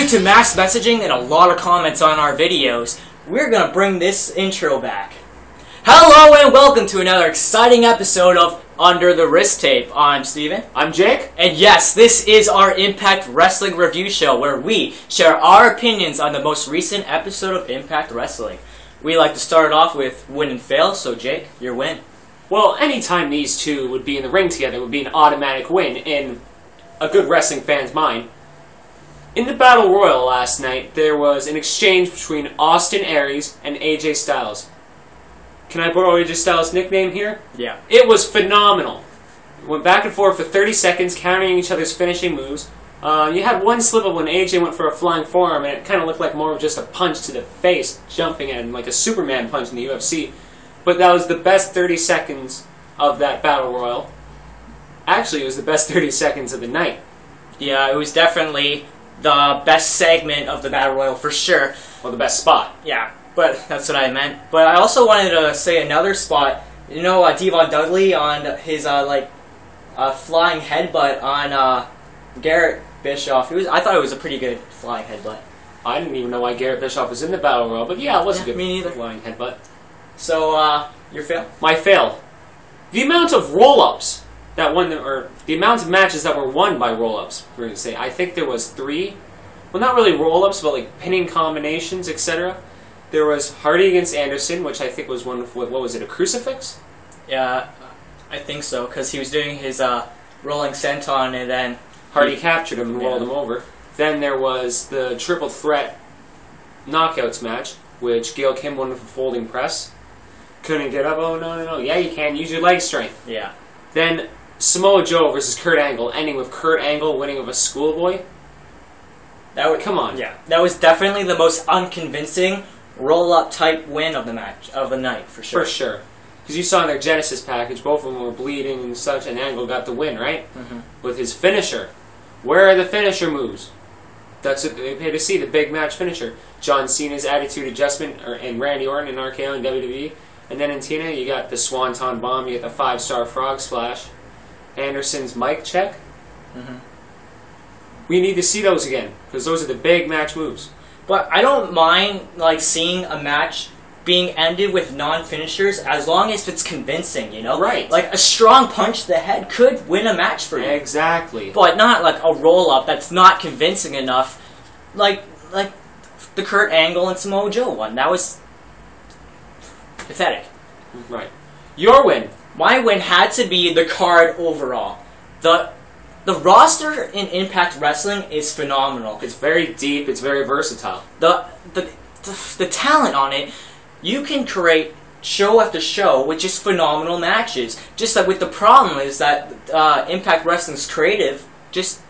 Due to mass messaging and a lot of comments on our videos, we're gonna bring this intro back. Hello and welcome to another exciting episode of Under the Wrist Tape. I'm Steven. I'm Jake. And yes, this is our Impact Wrestling review show where we share our opinions on the most recent episode of Impact Wrestling. We like to start off with win and fail, so Jake, your win. Well, anytime these two would be in the ring together would be an automatic win in a good wrestling fan's mind. In the Battle Royal last night, there was an exchange between Austin Aries and AJ Styles. Can I borrow AJ Styles' nickname here? Yeah. It was phenomenal. Went back and forth for 30 seconds, countering each other's finishing moves. You had one slip-up when AJ went for a flying forearm, and it kind of looked like more of just a punch to the face, jumping at him like a Superman punch in the UFC. But that was the best 30 seconds of that Battle Royal. Actually, it was the best 30 seconds of the night. Yeah, it was definitely the best segment of the Battle Royal for sure. Well, the best spot. Yeah, but that's what I meant. But I also wanted to say another spot. You know, Devon Dudley on his flying headbutt on Garrett Bischoff. I thought it was a pretty good flying headbutt. I didn't even know why Garrett Bischoff was in the Battle Royal, but yeah, it was a good me neither. flying headbutt. So, your fail? My fail. The amount of roll-ups that won, or the amount of matches that were won by roll-ups, we're going to say. I think there was 3. Well, not really roll-ups, but like pinning combinations, etc. There was Hardy against Anderson, which I think was one of, what was it, a crucifix? Yeah, I think so, because he was doing his rolling senton, and then Hardy captured him and rolled him over. Then there was the triple threat knockouts match, which Gail Kim won with a folding press. Couldn't get up. Oh, no. Yeah, you can. Use your leg strength. Yeah. Then Samoa Joe versus Kurt Angle, ending with Kurt Angle winning of a schoolboy. Come on. Yeah, that was definitely the most unconvincing roll-up type win of the match of the night for sure. For sure, because you saw in their Genesis package, both of them were bleeding and such, and Angle got the win, right? Mm-hmm. With his finisher. Where are the finisher moves? That's what they pay to see, the big match finisher. John Cena's Attitude Adjustment, and Randy Orton in RKO and WWE. And then in TNA, you got the Swanton Bomb, you got the 5-star Frog Splash, Anderson's Mic Check. Mm-hmm. We need to see those again, because those are the big match moves. But I don't mind seeing a match being ended with non-finishers as long as it's convincing, you know? Right. Like a strong punch to the head could win a match for you. Exactly. But not like a roll-up that's not convincing enough. Like the Kurt Angle and Samoa Joe one. That was pathetic. Right. Your win. My win had to be the card overall. The roster in Impact Wrestling is phenomenal. It's very deep. It's very versatile. The talent on it, you can create show after show with just phenomenal matches. Just like with the problem is that Impact Wrestling's creative just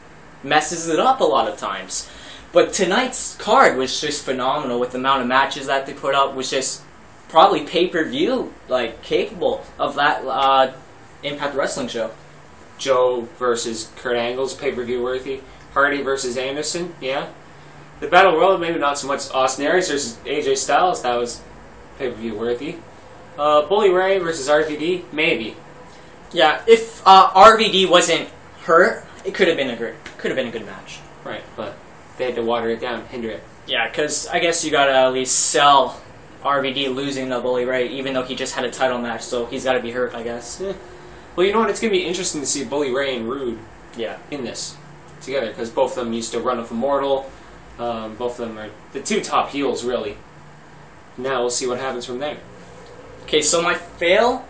messes it up a lot of times. But tonight's card was just phenomenal with the amount of matches that they put up. Was just probably pay-per-view capable of that Impact Wrestling show. Joe versus Kurt Angle's pay-per-view worthy. Hardy versus Anderson, yeah. The Battle Royal, maybe not so much. Austin Aries versus AJ Styles, that was pay-per-view worthy. Bully Ray versus RVD, maybe. Yeah, if RVD wasn't hurt, it could have been a good match. Right, but they had to water it down, hinder it. Yeah, because I guess you gotta at least sell RVD losing to Bully Ray, even though he just had a title match, so he's gotta be hurt, I guess. Yeah. Well, you know what? It's going to be interesting to see Bully Ray and Rude in this together, because both of them used to run with Immortal. Both of them are the two top heels, really. Now we'll see what happens from there. Okay, so my fail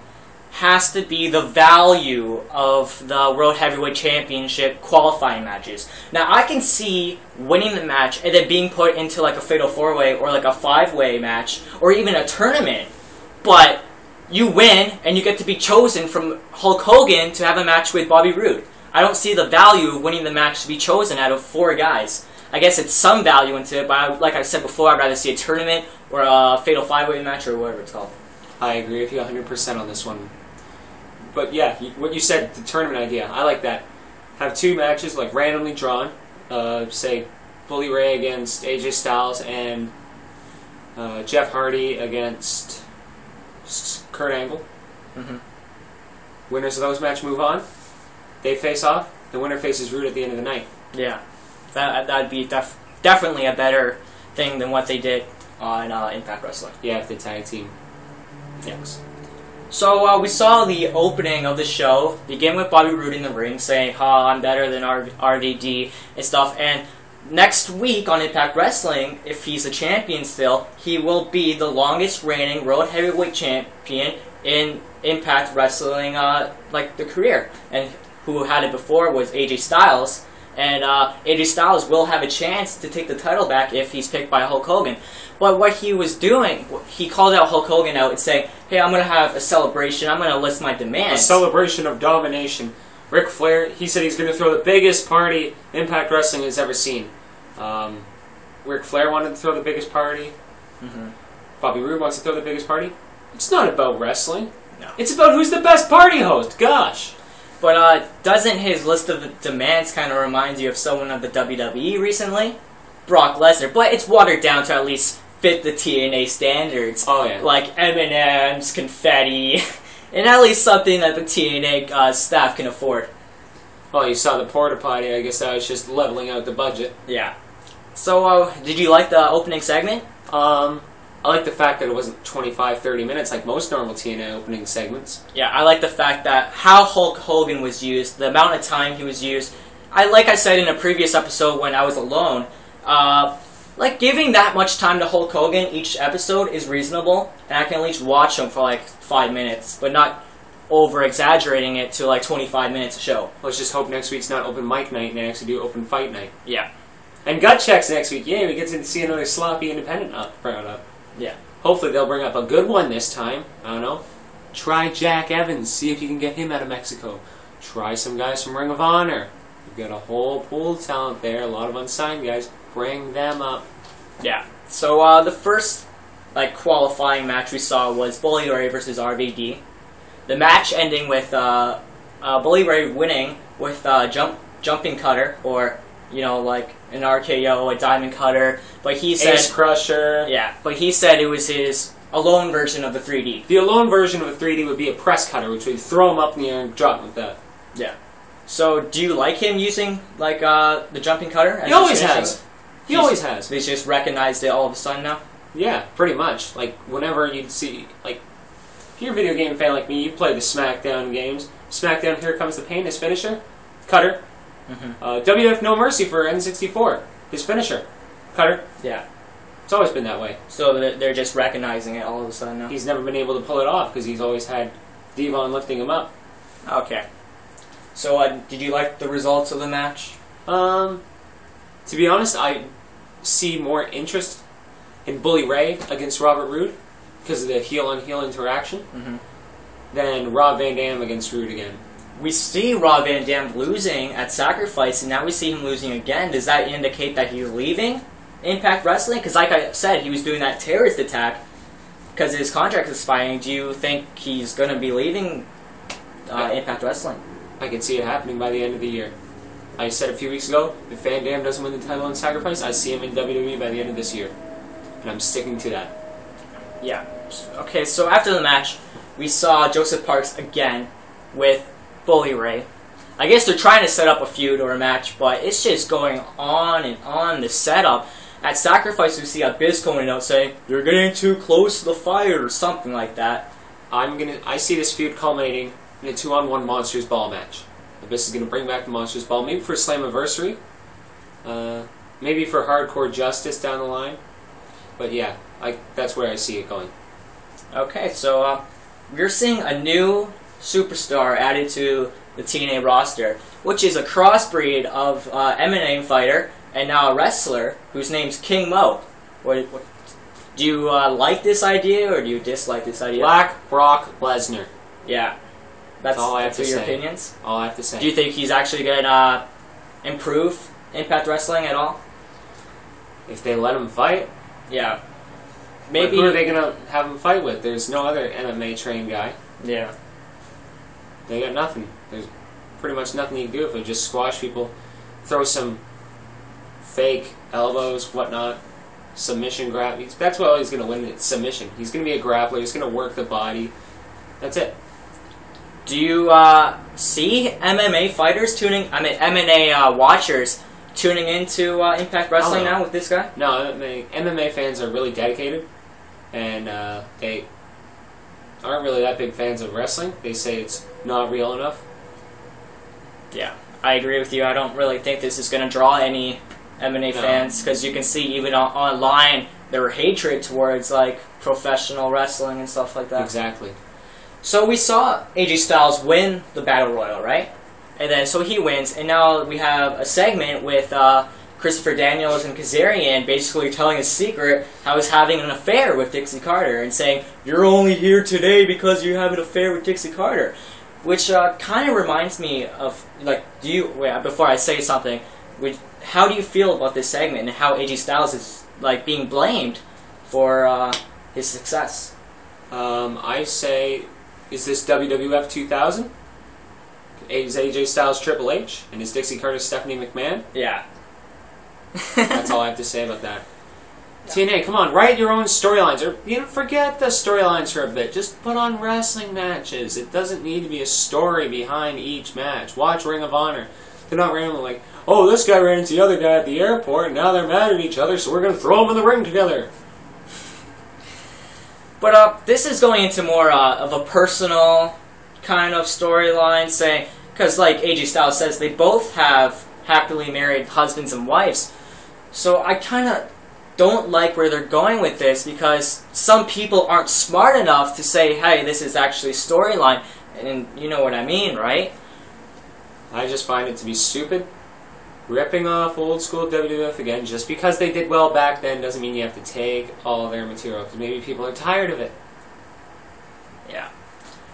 has to be the value of the World Heavyweight Championship qualifying matches. Now, I can see winning the match and then being put into like a Fatal 4-Way or like a 5-way match or even a tournament, but you win, and you get to be chosen from Hulk Hogan to have a match with Bobby Roode. I don't see the value of winning the match to be chosen out of 4 guys. I guess it's some value into it, but like I said before, I'd rather see a tournament or a Fatal 5-Way match or whatever it's called. I agree with you 100% on this one. But yeah, what you said, the tournament idea, I like that. Have 2 matches like randomly drawn, say Bully Ray against AJ Styles and Jeff Hardy against Kurt Angle. Mm-hmm. Winners of those matches move on. They face off. The winner faces Roode at the end of the night. Yeah, that'd be definitely a better thing than what they did on Impact Wrestling. Yeah, if the tag team. Yes. So we saw the opening of the show begin with Bobby Roode in the ring saying, I'm better than RVD and stuff. And next week on Impact Wrestling, if he's a champion still, he will be the longest reigning World Heavyweight Champion in Impact Wrestling, the career. And who had it before was AJ Styles. And AJ Styles will have a chance to take the title back if he's picked by Hulk Hogan. But what he was doing, he called out Hulk Hogan out and saying, hey, I'm going to have a celebration. I'm going to list my demands. A celebration of domination. Ric Flair, he said he's going to throw the biggest party Impact Wrestling has ever seen. Ric Flair wanted to throw the biggest party. Bobby Roode wants to throw the biggest party. It's not about wrestling. No. It's about who's the best party host. Gosh. But doesn't his list of demands kind of remind you of someone of the WWE recently? Brock Lesnar. But it's watered down to at least fit the TNA standards. Oh, yeah. Like M&M's, confetti, and at least something that the TNA staff can afford. Well, you saw the porta potty. I guess that was just leveling out the budget. Yeah. So, did you like the opening segment? I like the fact that it wasn't 25, 30 minutes like most normal TNA opening segments. Yeah, I like the fact that how Hulk Hogan was used, the amount of time he was used. Like I said in a previous episode when I was alone, giving that much time to Hulk Hogan each episode is reasonable, and I can at least watch him for like 5 minutes, but not over-exaggerating it to like 25 minutes a show. Let's just hope next week's not open mic night and they actually do open fight night. Yeah. And gut checks next week. Yay, we get to see another sloppy independent crowd up. Yeah. Hopefully they'll bring up a good one this time. I don't know. Try Jack Evans. See if you can get him out of Mexico. Try some guys from Ring of Honor. You've got a whole pool of talent there. A lot of unsigned guys. Bring them up. Yeah. So the first qualifying match we saw was Bully Ray versus RVD. The match ending with Bully Ray winning with jumping cutter, or an RKO, a diamond cutter, but he said Ace Crusher. Yeah, but he said it was his alone version of the 3D. The alone version of a 3D would be a press cutter, which would throw him up in the air and drop him with that. Yeah. So, do you like him using the jumping cutter? He always has. He always has. He's just recognized it all of a sudden now. Yeah, pretty much. Like whenever you'd see, if you're a video game fan like me, you've played the SmackDown games. SmackDown, Here Comes the Pain, his finisher, cutter. WWF No Mercy for N64, his finisher, cutter. Yeah. It's always been that way. So they're just recognizing it all of a sudden now. He's never been able to pull it off because he's always had Devon lifting him up. Okay. So did you like the results of the match? To be honest, I see more interest in Bully Ray against Robert Roode because of the heel-on-heel interaction than Rob Van Dam against Roode again. We see Rob Van Dam losing at Sacrifice, and now we see him losing again. Does that indicate that he's leaving Impact Wrestling? Because like I said, he was doing that terrorist attack because his contract is expiring. Do you think he's going to be leaving Impact Wrestling? I can see it happening by the end of the year. I said a few weeks ago, if Van Dam doesn't win the title on Sacrifice, I see him in WWE by the end of this year. And I'm sticking to that. Yeah. Okay, so after the match, we saw Joseph Parks again with Bully Ray. I guess they're trying to set up a feud or a match, but it's just going on and on, the setup. At Sacrifice, we see Abyss coming out saying, "You're getting too close to the fire," or something like that. I see this feud culminating in a 2-on-1 Monsters Ball match. Abyss is going to bring back the Monsters Ball, maybe for Slammiversary, maybe for Hardcore Justice down the line. But yeah, that's where I see it going. Okay, so we're seeing a new superstar added to the TNA roster, which is a crossbreed of MMA fighter and now a wrestler whose name's King Mo. Do you like this idea or do you dislike this idea? Black Brock Lesnar. Yeah. That's all I have to your say. Opinions? All I have to say. Do you think he's actually going to improve Impact Wrestling at all? If they let him fight? Yeah. Maybe. Who are they going to have him fight with? There's no other MMA trained guy. Yeah. They got nothing. There's pretty much nothing you can do if they just squash people, throw some fake elbows, whatnot, submission grab. That's what he's going to win. It's submission. He's going to be a grappler. He's going to work the body. That's it. Do you see MMA fighters MMA watchers tuning into Impact Wrestling now with this guy? No, MMA fans are really dedicated, and they aren't really that big fans of wrestling. They say it's not real enough. Yeah, I agree with you. I don't really think this is going to draw any MMA fans, because you can see even online their hatred towards like professional wrestling and stuff like that. Exactly. So we saw AJ Styles win the Battle Royal, right? And then so he wins, and now we have a segment with Christopher Daniels and Kazarian basically telling a secret how he's having an affair with Dixie Carter and saying, "You're only here today because you have an affair with Dixie Carter," which kind of reminds me of like, before I say something, how do you feel about this segment and how AJ Styles is like being blamed for his success? I say, is this WWF 2000? Is AJ Styles Triple H? And is Dixie Carter Stephanie McMahon? Yeah. That's all I have to say about that. TNA, come on, write your own storylines. Or forget the storylines for a bit. Just put on wrestling matches. It doesn't need to be a story behind each match. Watch Ring of Honor. They're not randomly like, oh, this guy ran into the other guy at the airport, and now they're mad at each other, so we're going to throw them in the ring together. But this is going into more of a personal kind of storyline, saying, because like AJ Styles says, they both have happily married husbands and wives. So I kind of don't like where they're going with this, because some people aren't smart enough to say, hey, this is actually storyline, and you know what I mean, right? I just find it to be stupid. Ripping off old school WWF again, just because they did well back then doesn't mean you have to take all their material, because maybe people are tired of it. Yeah.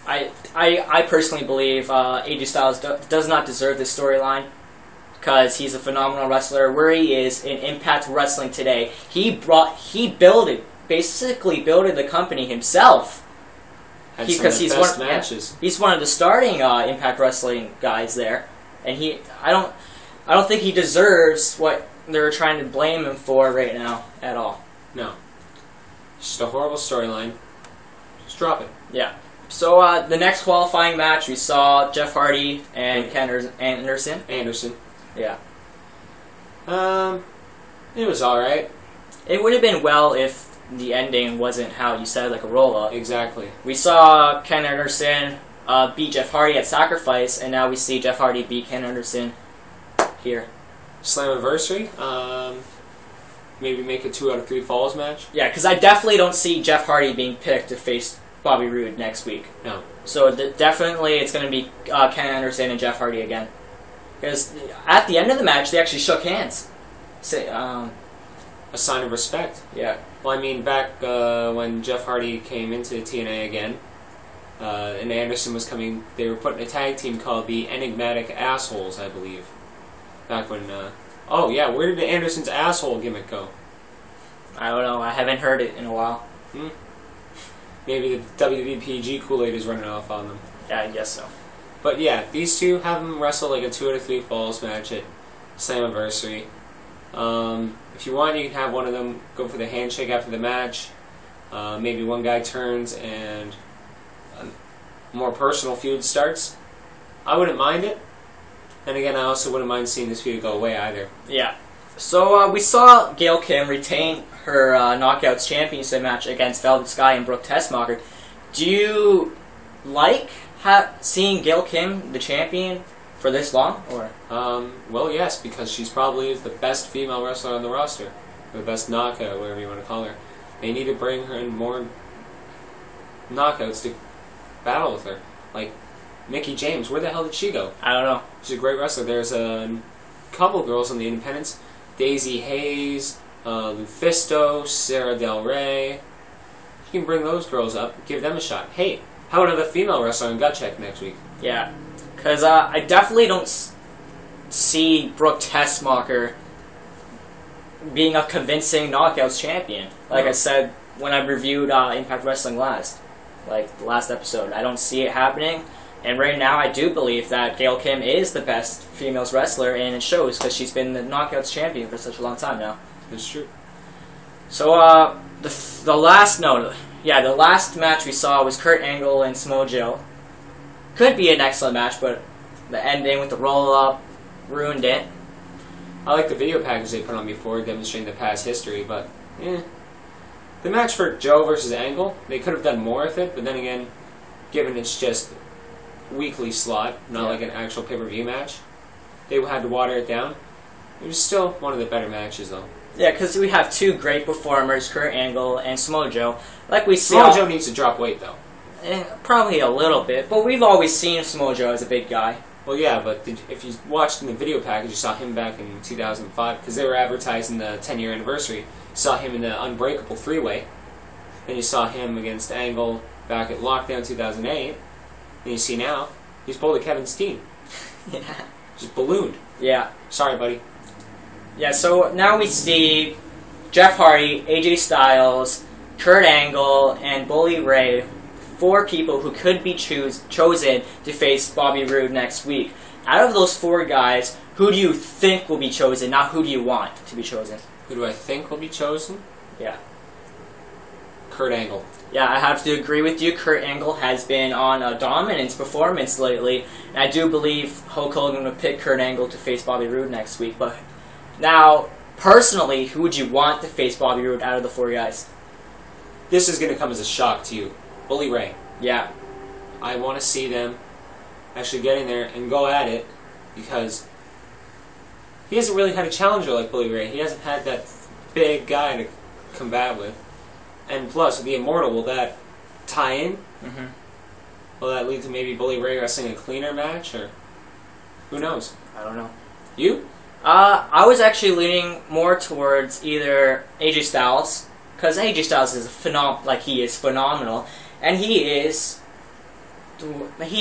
I personally believe AJ Styles does not deserve this storyline, because he's a phenomenal wrestler. Where he is in Impact Wrestling today, basically built the company himself. Because he's one of the starting Impact Wrestling guys there, and I don't think he deserves what they're trying to blame him for right now at all. No, just a horrible storyline. Just drop it. Yeah. So the next qualifying match, we saw Jeff Hardy and Ken Anderson. Yeah. It was alright. It would have been well if the ending wasn't how you said, like a roll-up. Exactly. We saw Ken Anderson beat Jeff Hardy at Sacrifice, and now we see Jeff Hardy beat Ken Anderson here. Slammiversary. Maybe make a 2 out of 3 falls match. Yeah, because I definitely don't see Jeff Hardy being picked to face Bobby Roode next week. No. So definitely it's going to be Ken Anderson and Jeff Hardy again. Because at the end of the match, they actually shook hands. A sign of respect. Yeah. Well, I mean, back when Jeff Hardy came into TNA again, and Anderson was coming, they were putting a tag team called the Enigmatic Assholes, I believe. Back when, oh yeah, where did the Anderson's asshole gimmick go? I don't know, I haven't heard it in a while. Maybe the WVPG Kool-Aid is running off on them. Yeah, I guess so. But yeah, these two have them wrestle like a 2 out of 3 falls match at Slammiversary. If you want, you can have one of them go for the handshake after the match. Maybe one guy turns and a more personal feud starts. I wouldn't mind it. And again, I also wouldn't mind seeing this feud go away either. Yeah. So we saw Gail Kim retain her Knockouts Championship match against Velvet Sky and Brooke Tessmacher. Do you like seeing Gail Kim the champion for this long? Or well, yes, because she's probably the best female wrestler on the roster. Or the best knockout, whatever you want to call her. They need to bring her in more knockouts to battle with her. Like Mickie James, where the hell did she go? I don't know. She's a great wrestler. There's a couple girls on the independents. Daisy Hayes, Lufisto, Sarah Del Rey. You can bring those girls up, give them a shot. Hey, how about a female wrestler on Gut Check next week? Yeah, because I definitely don't see Brooke Tessmacher being a convincing Knockouts champion. Like I said when I reviewed Impact Wrestling last, like the last episode, I don't see it happening. And right now, I do believe that Gail Kim is the best females wrestler, and it shows because she's been the Knockouts champion for such a long time now. That's true. So the last match we saw was Kurt Angle and Samoa Joe. Could be an excellent match, but the ending with the roll-up ruined it. I like the video package they put on before, demonstrating the past history, but, The match for Joe versus Angle, they could have done more with it, but then again, given it's just weekly slot, not like an actual pay-per-view match, they had to water it down. It was still one of the better matches, though. Yeah, because we have two great performers, Kurt Angle and Samoa Joe. Like we see, Samoa Joe needs to drop weight, though. Probably a little bit, but we've always seen Samoa Joe as a big guy. Well, yeah, but if you watched in the video package, you saw him back in 2005, because they were advertising the 10-year anniversary. You saw him in the Unbreakable 3-Way. Then you saw him against Angle back at Lockdown 2008. And you see now, he's pulled a Kevin Steen. Yeah. Just ballooned. Yeah. Sorry, buddy. Yeah, so now we see Jeff Hardy, AJ Styles, Kurt Angle, and Bully Ray, 4 people who could be chosen to face Bobby Roode next week. Out of those 4 guys, who do you think will be chosen, not who do you want to be chosen? Who do I think will be chosen? Yeah. Kurt Angle. Yeah, I have to agree with you. Kurt Angle has been on a dominant performance lately, and I do believe Hulk Hogan would pick Kurt Angle to face Bobby Roode next week. But now, personally, who would you want to face Bobby Roode out of the 4 guys? This is going to come as a shock to you. Bully Ray. Yeah. I want to see them actually get in there and go at it, because he hasn't really had a challenger like Bully Ray. He hasn't had that big guy to combat with. And plus, with the Immortal, will that tie in? Mm-hmm. Will that lead to maybe Bully Ray wrestling a cleaner match, or who knows? I don't know. You? I was actually leaning more towards either AJ Styles, because AJ Styles is phenomenal, and he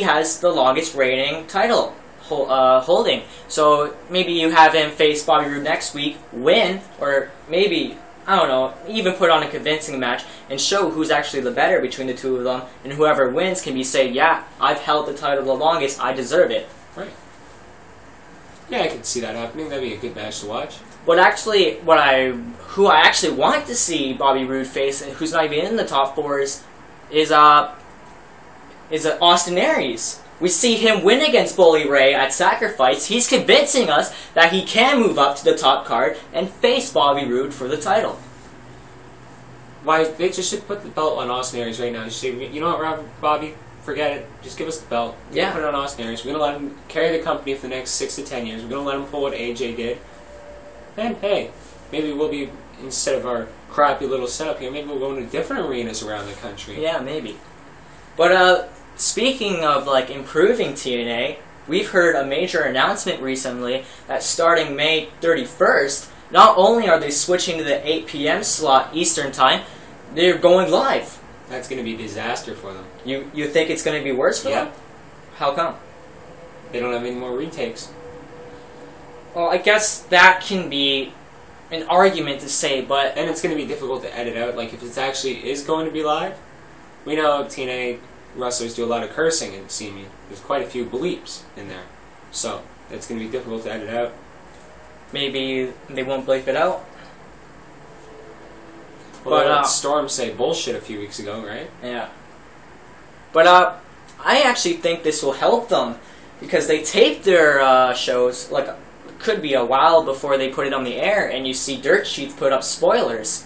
has the longest reigning title holding. So maybe you have him face Bobby Roode next week, win, or maybe, I don't know, even put on a convincing match and show who's actually the better between the 2 of them, and whoever wins can be saying, yeah, I've held the title the longest, I deserve it. Right. Yeah, I could see that happening. That'd be a good match to watch. But actually, who I actually want to see Bobby Roode face, and who's not even in the top 4, is Austin Aries. We see him win against Bully Ray at Sacrifice. He's convincing us that he can move up to the top card and face Bobby Roode for the title. Why, they just should put the belt on Austin Aries right now. Just say, you know what, Bobby, forget it. Just give us the belt. Yeah. Put it on Austin Aries. We're going to let him carry the company for the next 6 to 10 years. We're going to let him pull what AJ did. And hey, maybe we'll be, instead of our crappy little setup here, maybe we'll go into different arenas around the country. Yeah, maybe. But, speaking of, improving TNA, we've heard a major announcement recently that starting May 31st, not only are they switching to the 8 p.m. slot Eastern Time, they're going live. That's going to be a disaster for them. You think it's going to be worse for them? How come? They don't have any more retakes. Well, I guess that can be an argument to say, but... And it's going to be difficult to edit out. Like, if it actually is going to be live, we know TNA wrestlers do a lot of cursing in CME. There's quite a few bleeps in there. So, it's going to be difficult to edit out. Maybe they won't bleep it out. Well, but Storm say bullshit a few weeks ago, right? Yeah. But I actually think this will help them, because they tape their shows, could be a while before they put it on the air, and you see dirt sheets put up spoilers.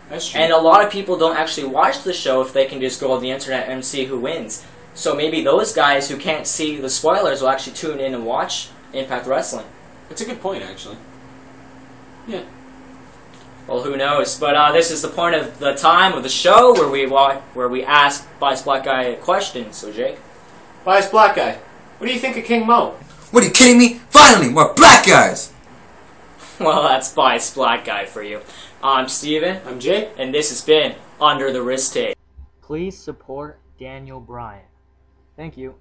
That's true. And a lot of people don't actually watch the show if they can just go on the internet and see who wins. So maybe those guys who can't see the spoilers will actually tune in and watch Impact Wrestling. That's a good point, actually. Yeah. Well, who knows? But this is the point of the time of the show where we ask Bias Black Guy a question. So, Jake? Bias Black Guy, what do you think of King Mo? What, are you kidding me? Finally, more black guys! Well, that's Bias Black Guy for you. I'm Steven. I'm Jake. And this has been Under the Wrist Tape. Please support Daniel Bryan. Thank you.